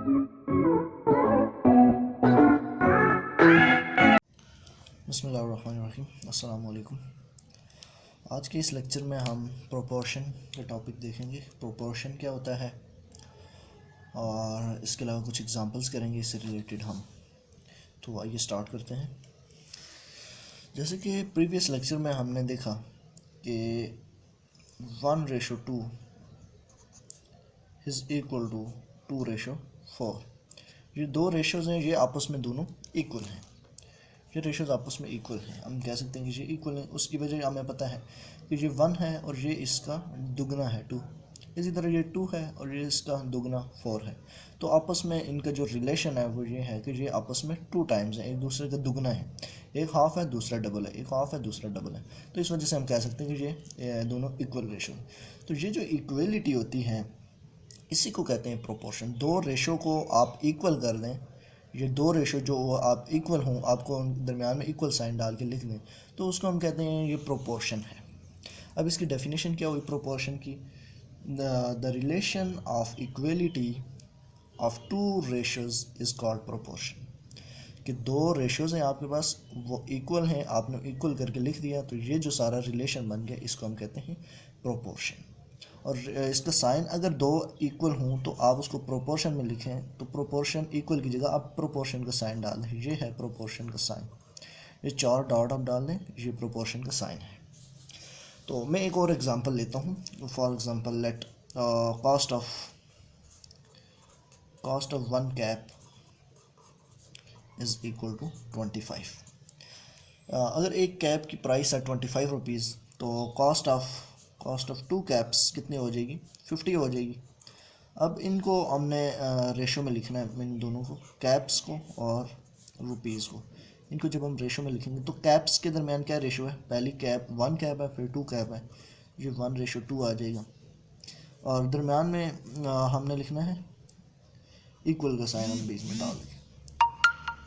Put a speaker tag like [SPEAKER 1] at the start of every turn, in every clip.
[SPEAKER 1] बिस्मिल्लाहिर्रहमानिर्रहीम, अस्सलाम वालेकुम। आज के इस लेक्चर में हम प्रोपोर्शन के टॉपिक देखेंगे। प्रोपोर्शन क्या होता है और इसके अलावा कुछ एग्जांपल्स करेंगे इससे रिलेटेड हम। तो आइए स्टार्ट करते हैं। जैसे कि प्रीवियस लेक्चर में हमने देखा कि 1:2 इज़ इक्वल टू 2:4। ये दो रेशोज़ हैं, ये आपस में दोनों इक्वल हैं। ये रेशोज़ आपस में इक्वल हैं, हम कह सकते हैं कि ये इक्वल है। उसकी वजह हमें पता है कि ये 1 है और ये इसका दुगना है 2। इसी तरह ये 2 है और ये इसका दुगना 4 है। तो आपस में इनका जो रिलेशन है वो ये है कि ये आपस में 2 टाइम्स है, एक दूसरे का दुगना है। एक हाफ़ है दूसरा डबल है, एक हाफ़ है दूसरा डबल है। तो इस वजह से हम कह सकते हैं कि ये दोनों इक्वल रेशो है। तो ये जो इक्वलिटी होती है इसी को कहते हैं प्रोपोर्शन। दो रेशो को आप इक्वल कर दें, ये दो रेशो जो आप इक्वल हों, आपको दरमियान में इक्वल साइन डाल के लिख दें, तो उसको हम कहते हैं ये प्रोपोर्शन है। अब इसकी डेफिनेशन क्या हुई प्रोपोर्शन की? The relation of equality of two ratios is called proportion. कि दो रेशोज़ हैं आपके पास, वो इक्वल हैं, आपने इक्वल करके लिख दिया, तो ये जो सारा रिलेशन बन गया इसको हम कहते हैं प्रोपोर्शन। और इसका साइन अगर दो इक्वल हों तो आप उसको प्रोपोर्शन में लिखें, तो प्रोपोर्शन इक्वल की जगह आप प्रोपोर्शन का साइन डाल दें। ये है प्रोपोर्शन का साइन, ये 4 डॉट आप डाल दें, ये प्रोपोर्शन का साइन है। तो मैं एक और एग्जांपल लेता हूँ। For example let cost of 1 cap is equal to 25। अगर एक कैप की प्राइस है 25 रुपीज़, तो कॉस्ट ऑफ 2 कैप्स कितनी हो जाएगी? 50 हो जाएगी। अब इनको हमने रेशो में लिखना है, इन दोनों को, कैप्स को और रुपीज़ को। इनको जब हम रेशो में लिखेंगे तो कैप्स के दरमियान क्या रेशो है? पहली कैप 1 कैप है, फिर 2 कैप है, ये 1:2 आ जाएगा। और दरमियान में हमने लिखना है इक्वल का साइन, हम बीच में डाल देंगे।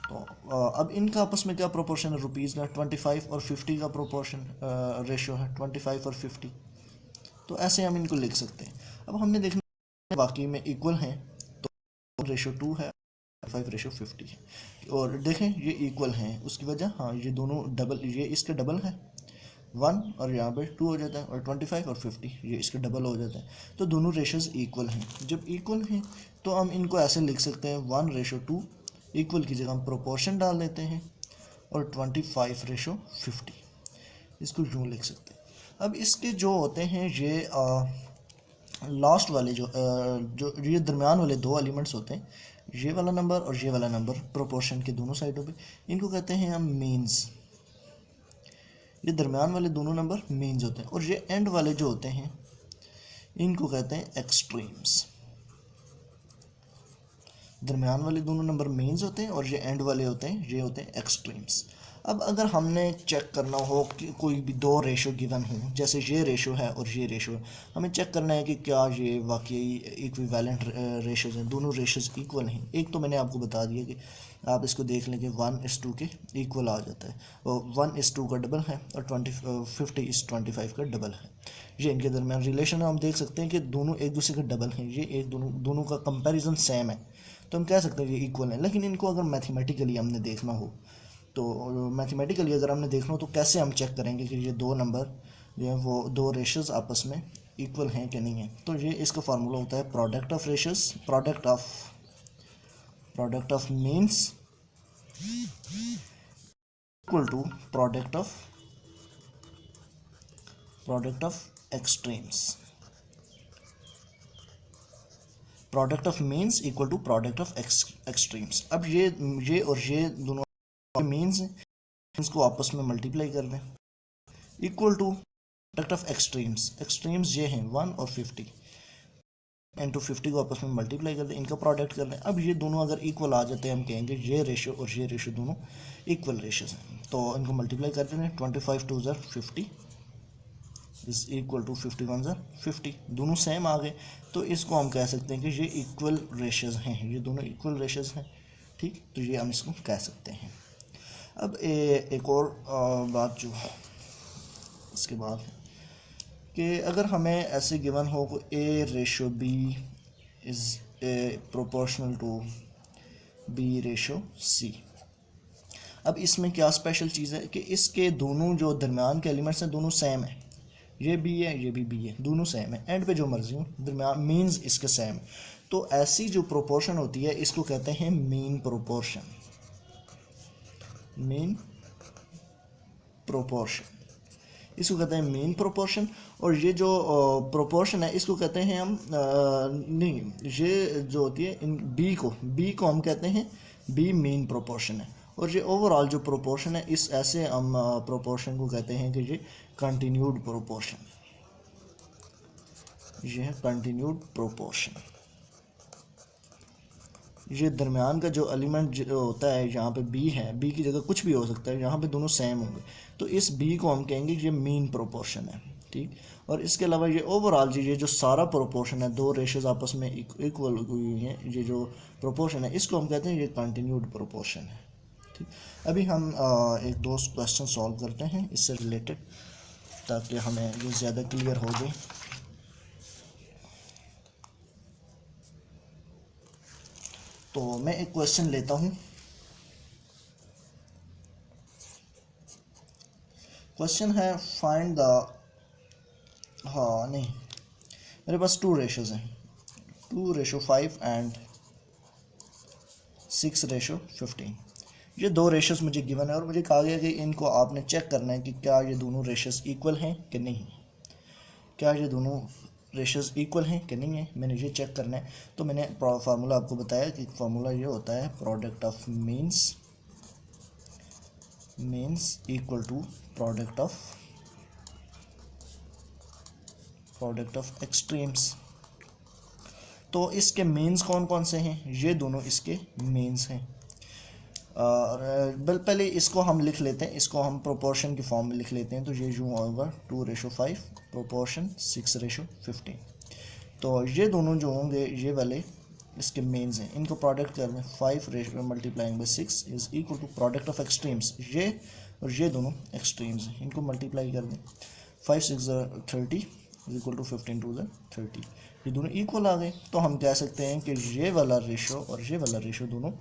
[SPEAKER 1] तो अब इनका आपस में क्या प्रोपोर्शन है? रुपीज़ का 25 और 50 का प्रोपोर्शन रेशो है 25 और 50। तो ऐसे हम इनको लिख सकते हैं। अब हमने देखना वाकई में इक्वल हैं, तो 1:2 है, 5:50 है। और देखें ये इक्वल हैं, उसकी वजह, हाँ, ये दोनों डबल, ये इसके डबल है 1 और यहाँ पे 2 हो जाता है, और 25 और 50 ये इसके डबल हो जाता है। तो दोनों रेशोज़ इक्वल हैं। जब इक्वल हैं तो हम इनको ऐसे लिख सकते हैं 1:2, इक्वल की जगह हम प्रोपोर्शन डाल देते हैं, और 25:50 इसको यूँ लिख सकते हैं। अब इसके जो होते हैं ये लास्ट वाले जो ये दरमियान वाले दो एलिमेंट्स होते हैं, ये वाला नंबर और ये वाला नंबर, प्रोपोर्शन के दोनों साइडों पे, इनको कहते हैं हम मीन्स। ये दरमियान वाले दोनों नंबर मीन्स होते हैं, और ये एंड वाले जो होते हैं इनको कहते हैं एक्सट्रीम्स। दरमियान वाले दोनों नंबर मीन्स होते हैं और ये एंड वाले होते हैं, ये होते हैं एक्सट्रीम्स। अब अगर हमने चेक करना हो कि कोई भी दो रेशो गिवन हो, जैसे ये रेशो है और ये रेशो है, हमें चेक करना है कि क्या ये वाकई इक्विवेलेंट रेशोज़ हैं, दोनों रेशोज़ इक्वल हैं। एक तो मैंने आपको बता दिया कि आप इसको देख लें कि 1:2 के इक्वल आ जाता है, और 1:2 का डबल है, और 50:25 का डबल है। ये इनके दरमियान रिलेशन है, हम देख सकते हैं कि दोनों एक दूसरे के डबल हैं, ये एक दोनों का कंपैरिजन सेम है, तो हम कह सकते हैं ये इक्वल है। लेकिन इनको अगर मैथमेटिकली हमने देखना हो, तो मैथमेटिकली अगर हमने देखना हो तो कैसे हम चेक करेंगे कि ये दो नंबर जो है वो दो रेशोज़ आपस में इक्वल हैं कि नहीं है? तो ये इसका फार्मूला होता है product of ratios, product of means equal to product of extremes. Product of means equal to product of extremes. अब ये और ये दोनों मीन्स हैं, इसको आपस में मल्टीप्लाई कर दें, equal to product of extremes ये हैं 1 और 50, इंटू 50 को आपस में मल्टीप्लाई कर दें, इनका प्रोडक्ट कर दें। अब ये दोनों अगर इक्वल आ जाते हैं, हम कहेंगे ये रेशो और ये रेशो दोनों इक्वल रेशोज़ हैं। तो इनको मल्टीप्लाई कर दें, 25 2 50 इज़ इक्वल टू 51 50, दोनों सेम आ गए। तो इसको हम कह सकते हैं कि ये इक्वल रेशोज़ हैं, ये दोनों इक्वल रेशोज़ हैं। ठीक, तो ये हम इसको कह सकते हैं। अब एक और बात जो इसके बाद कि अगर हमें ऐसे गिवन हो कि A/B is proportional to B ratio C. अब इसमें क्या स्पेशल चीज़ है कि इसके दोनों जो दरमियान के एलिमेंट्स हैं दोनों सेम है, ये बी है ये भी बी है, दोनों सेम है, एंड पे जो मर्जी हो दरमियान मीन्स इसके सेम है। तो ऐसी जो प्रोपोर्शन होती है इसको कहते हैं मीन प्रोपोर्शन, मीन प्रोपोर्शन इसको कहते हैं मीन प्रोपोर्शन। और ये जो प्रोपोर्शन है इसको कहते हैं हम नहीं, ये जो होती है इन बी को हम कहते हैं बी मीन प्रोपोर्शन है। और ये ओवरऑल जो प्रोपोर्शन है इस ऐसे हम प्रोपोर्शन को कहते हैं कि ये कंटिन्यूड प्रोपोर्शन, ये है कंटिन्यूड प्रोपोर्शन। ये दरमियान का जो एलिमेंट जो होता है यहाँ पे बी है, बी की जगह कुछ भी हो सकता है, यहाँ पे दोनों सेम होंगे, तो इस बी को हम कहेंगे ये मीन प्रोपोर्शन है, ठीक। और इसके अलावा ये ओवरऑल ये जो सारा प्रोपोर्शन है, दो रेशेस आपस में इक्वल हुई हैं, ये जो प्रोपोर्शन है इसको हम कहते हैं ये कंटिन्यूड प्रोपोर्शन है, ठीक। अभी हम एक दो क्वेश्चन सॉल्व करते हैं इससे रिलेटेड, ताकि हमें ये ज़्यादा क्लियर हो जाए। तो मैं एक क्वेश्चन लेता हूँ। क्वेश्चन है फाइंड द, हाँ नहीं, मेरे पास टू रेशोज़ हैं, 2:5 एंड 6:15। ये दो रेशोज़ मुझे गिवन है और मुझे कहा गया कि इनको आपने चेक करना है कि क्या ये दोनों रेशोज़ इक्वल हैं कि नहीं, क्या ये दोनों रेशोज़ इक्वल हैं कि नहीं है, मैंने ये चेक करना है। तो मैंने फार्मूला आपको बताया कि फार्मूला ये होता है product of means equal to product of extremes. तो इसके मीन्स कौन कौन से हैं, ये दोनों इसके मीन्स हैं। और पहले इसको हम लिख लेते हैं, इसको हम प्रोपोर्शन की फॉर्म में लिख लेते हैं। तो ये यूँ होगा 2:5 प्रोपोर्शन 6:15। तो ये दोनों जो होंगे ये वाले इसके मेन्स हैं, इनको प्रोडक्ट कर दें, 5 multiplying by 6 is equal to product of extremes, ये और ये दोनों एक्सट्रीम्स हैं, इनको मल्टीप्लाई कर दें, 5 6 30 इज इक्वल टू 15 2 30, ये दोनों इक्वल आ गए। तो हम कह सकते हैं कि ये वाला रेशो और ये वाला रेशो दोनों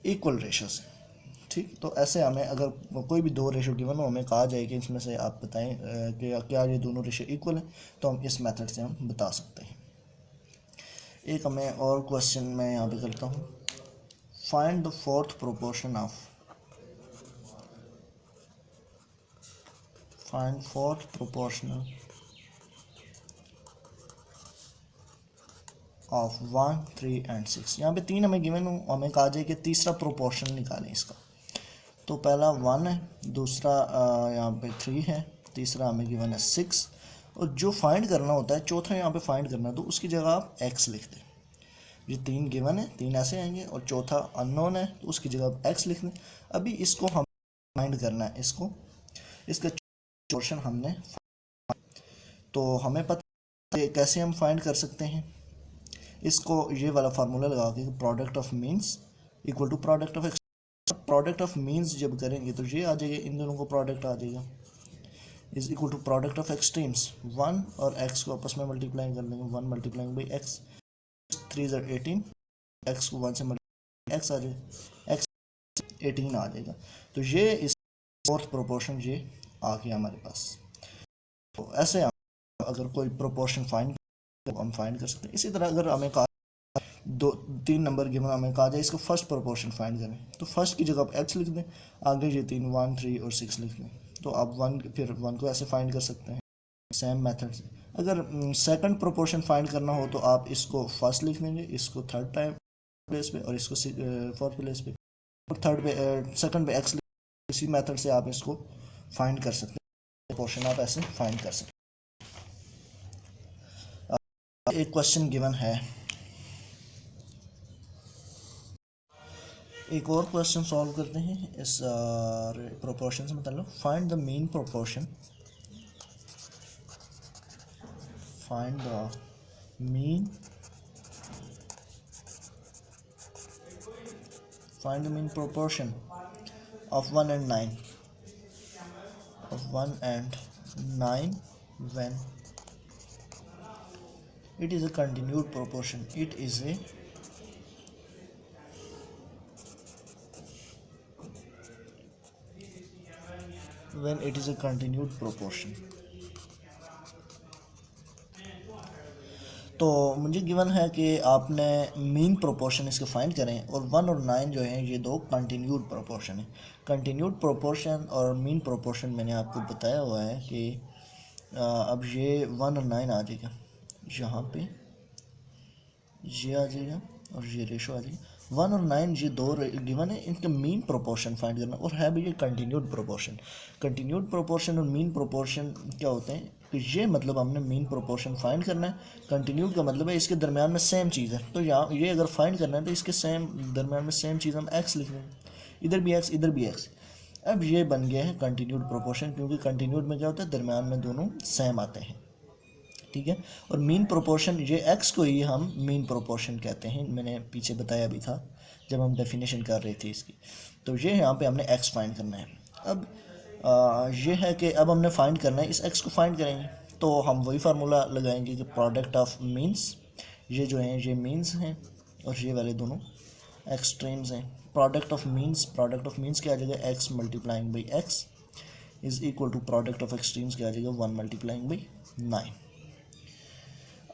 [SPEAKER 1] इक्वल रेशोज़ हैं, ठीक। तो ऐसे हमें अगर कोई भी दो रेशो गिवन हो, हमें कहा जाए कि इसमें से आप बताएं कि क्या ये दोनों रेशो इक्वल हैं, तो हम इस मेथड से हम बता सकते हैं। एक हमें और क्वेश्चन मैं यहाँ पे करता हूँ, find the fourth proportion of, find fourth proportional of 1 3 and 6। यहाँ पे 3 हमें गिवन हो, हमें कहा जाए कि तीसरा प्रोपोर्शन निकालें इसका। तो पहला 1 है, दूसरा यहाँ पे 3 है, तीसरा हमें गिवन है 6, और जो फाइंड करना होता है चौथा यहाँ पे फाइंड करना है, तो उसकी जगह आप x लिख दें। ये 3 गिवन है, 3 ऐसे आएंगे, और चौथा अननोन है तो उसकी जगह आप x लिख दें। अभी इसको हम फाइंड करना है, इसका पोर्शन हमने, तो हमें पता है कैसे हम फाइंड कर सकते हैं इसको, ये वाला फार्मूला लगा के product of means equal to product of, product of means जब करेंगे तो ये आ जाएगा, इन दोनों को प्रोडक्ट आ जाएगा, is equal to product of extremes, 1 और x को आपस में मल्टीप्लाई कर देंगे, 1 मल्टीप्लाइंग बाई x, 3 = 18, x को 1 से मल्टीप्लाई x आ जाएगा, x 18 आ जाएगा। तो ये इस फोर्थ प्रोपोर्शन ये आ गया हमारे पास। तो ऐसे हम अगर कोई प्रोपोर्शन फाइंड तो हम फाइंड कर सकते हैं। इसी तरह अगर हमें कहा 3 नंबर गिवन, हमें कहा जाए इसको फर्स्ट प्रोपोर्शन फाइंड करें, तो फर्स्ट की जगह आप x लिख दें, आगे ये 3 1 3 और 6 लिख दें, तो आप 1 को ऐसे फाइंड कर सकते हैं सेम मेथड से। अगर सेकंड प्रोपोर्शन फाइंड करना हो तो आप इसको फर्स्ट लिख देंगे, इसको थर्ड टाइम प्लेस पे और इसको फोर्थ प्लेस पे, और थर्ड पे सेकंड पे x, इसी मेथड से आप इसको फाइंड कर सकते हैं, प्रोपोर्शन आप ऐसे फाइंड कर सकते हैं। एक क्वेश्चन गिवन है, एक और क्वेश्चन सॉल्व करते हैं इस प्रोपोर्शन से मतलब, find the mean proportion, find the mean, find the mean proportion of 1 and 9, of 1 and 9 when it is a continued proportion, it is a when it is a continued proportion. तो मुझे given है कि आपने mean proportion इसके find करें और 1 और 9 जो हैं ये दो कंटिन्यूड प्रोपोर्शन है। कंटिन्यूड प्रोपोर्शन और मीन प्रोपोर्शन मैंने आपको बताया हुआ है कि अब ये 1 और 9 आ जाएगा, यहाँ पे ये आ जाएगा और ये रेशो आ जाएगी। 1 और 9 ये दो गिवन है, इनका मीन प्रोपोर्शन फाइंड करना और है भी ये कंटिन्यूड प्रोपोर्शन। कंटिन्यूड प्रोपोर्शन और मीन प्रोपोर्शन क्या होते हैं कि ये मतलब हमने मीन प्रोपोर्शन फाइंड करना है, कंटिन्यूड का मतलब है इसके दरमियान में सेम चीज़ है। तो यहाँ ये अगर फाइंड करना है तो इसके सेम दरमियान में सेम चीज़ हम एक्स लिख देंगे, इधर भी एक्स इधर भी एक्स। अब ये बन गया है कंटिन्यूड प्रोपोर्शन, क्योंकि कंटिन्यूड में क्या होता है दरमियान में दोनों सेम आते हैं, ठीक है। और मीन प्रोपोर्शन, ये एक्स को ही हम मीन प्रोपोर्शन कहते हैं, मैंने पीछे बताया भी था जब हम डेफिनेशन कर रहे थे इसकी। तो ये यहाँ पे हमने एक्स फाइंड करना है। अब ये है कि अब हमने फाइंड करना है, इस एक्स को फाइंड करेंगे तो हम वही फार्मूला लगाएंगे कि प्रोडक्ट ऑफ मीन्स, ये जो हैं ये मीन्स हैं और ये वाले दोनों एक्सट्रीम्स हैं। प्रोडक्ट ऑफ मीन्स क्या आ जाएगा, X multiplying by X is equal to product of extremes क्या आ जाएगा, 1 मल्टीप्लाइंग बाई 9।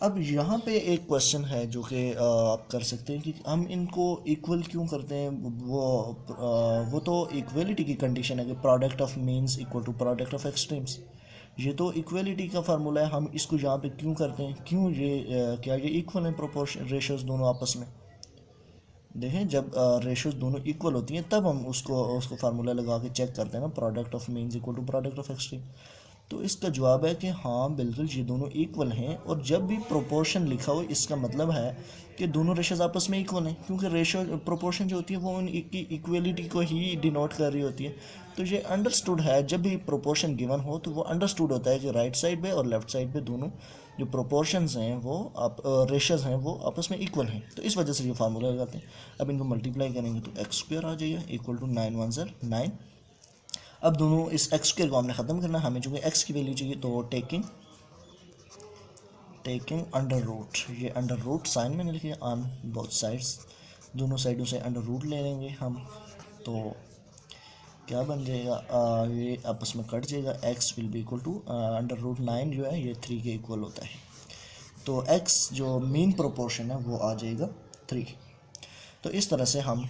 [SPEAKER 1] अब यहाँ पे एक क्वेश्चन है जो कि आप कर सकते हैं कि हम इनको इक्वल क्यों करते हैं। वो तो इक्वलिटी की कंडीशन है कि product of means equal to product of extremes, ये तो इक्वलिटी का फार्मूला है। हम इसको यहाँ पे क्यों करते हैं, क्यों ये क्या ये इक्वल है प्रोपोर्शन रेशोज़ दोनों आपस में। देखें जब रेशोज़ दोनों इक्वल होती हैं तब हम उसको फार्मूला लगा के चेक करते हैं ना, product of means equal to product of extreme. तो इसका जवाब है कि हाँ बिल्कुल ये दोनों इक्वल हैं, और जब भी प्रोपोर्शन लिखा हो इसका मतलब है कि दोनों रेशोज़ आपस में इक्वल हैं, क्योंकि रेशो प्रोपोर्शन जो होती है वो उनकी इक्वलिटी को ही डिनोट कर रही होती है। तो ये अंडरस्टूड है, जब भी प्रोपोर्शन गिवन हो तो वो अंडरस्टूड होता है कि राइट साइड पे और लेफ्ट साइड पे दोनों जो प्रोपोर्शंस हैं वो रेशोज़ हैं वो आपस में इक्वल हैं। तो इस वजह से ये फार्मूला लगाते हैं। अब इनको मल्टीप्लाई करेंगे तो एक्स स्क्वायर आ जाएगा इक्वल टू 9 1 ज़र 9। अब दोनों इस एक्स स्क्वायर को हमने ख़त्म करना है, हमें चूँकि एक्स की वैल्यू चाहिए तो टेकिंग अंडर रूट, ये अंडर रूट साइन मैंने लिखे ऑन बोथ साइड्स, दोनों साइडों से अंडर रूट ले लेंगे हम। तो क्या बन जाएगा, ये आपस में कट जाएगा, X will be equal to under root 9 जो है ये 3 के इक्वल होता है। तो एक्स जो मीन प्रोपोर्शन है वो आ जाएगा 3। तो इस तरह से हम